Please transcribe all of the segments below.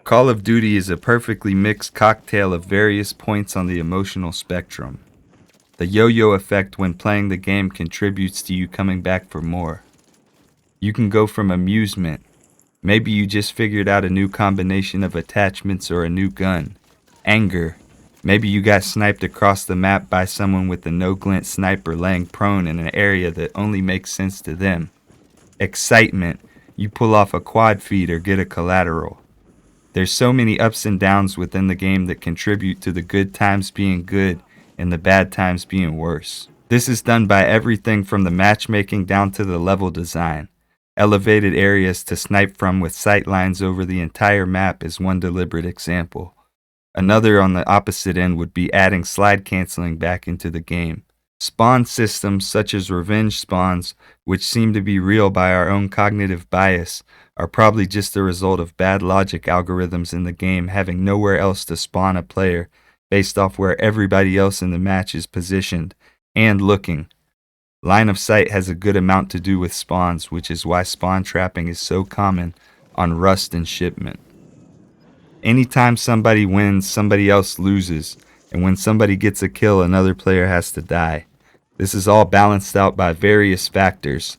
Call of Duty is a perfectly mixed cocktail of various points on the emotional spectrum. The yo-yo effect when playing the game contributes to you coming back for more. You can go from amusement, maybe you just figured out a new combination of attachments or a new gun. Anger, maybe you got sniped across the map by someone with a no-glint sniper laying prone in an area that only makes sense to them. Excitement, you pull off a quad feed or get a collateral. There's so many ups and downs within the game that contribute to the good times being good and the bad times being worse. This is done by everything from the matchmaking down to the level design. Elevated areas to snipe from with sight lines over the entire map is one deliberate example. Another on the opposite end would be adding slide canceling back into the game. Spawn systems such as revenge spawns, which seem to be real by our own cognitive bias, are probably just the result of bad logic algorithms in the game having nowhere else to spawn a player based off where everybody else in the match is positioned and looking. Line of sight has a good amount to do with spawns, which is why spawn trapping is so common on Rust and Shipment. Anytime somebody wins, somebody else loses, and when somebody gets a kill, another player has to die. This is all balanced out by various factors.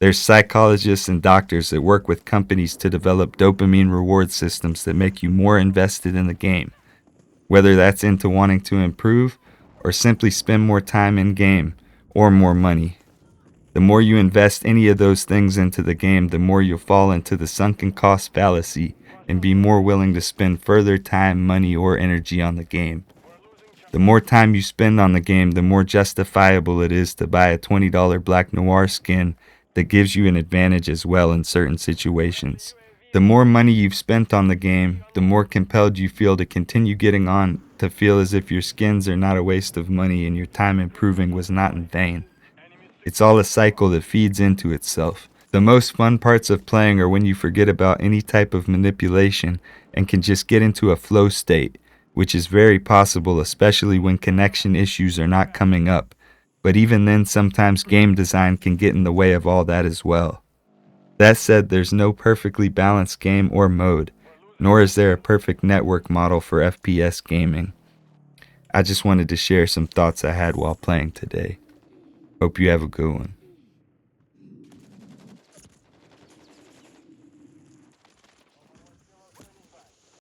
There's psychologists and doctors that work with companies to develop dopamine reward systems that make you more invested in the game, whether that's into wanting to improve or simply spend more time in game or more money. The more you invest any of those things into the game, the more you'll fall into the sunken cost fallacy and be more willing to spend further time, money, or energy on the game. The more time you spend on the game, the more justifiable it is to buy a $20 Black Noir skin that gives you an advantage as well in certain situations. The more money you've spent on the game, the more compelled you feel to continue getting on, to feel as if your skins are not a waste of money and your time improving was not in vain. It's all a cycle that feeds into itself. The most fun parts of playing are when you forget about any type of manipulation and can just get into a flow state, which is very possible, especially when connection issues are not coming up. But even then, sometimes game design can get in the way of all that as well. That said, there's no perfectly balanced game or mode, nor is there a perfect network model for FPS gaming. I just wanted to share some thoughts I had while playing today. Hope you have a good one.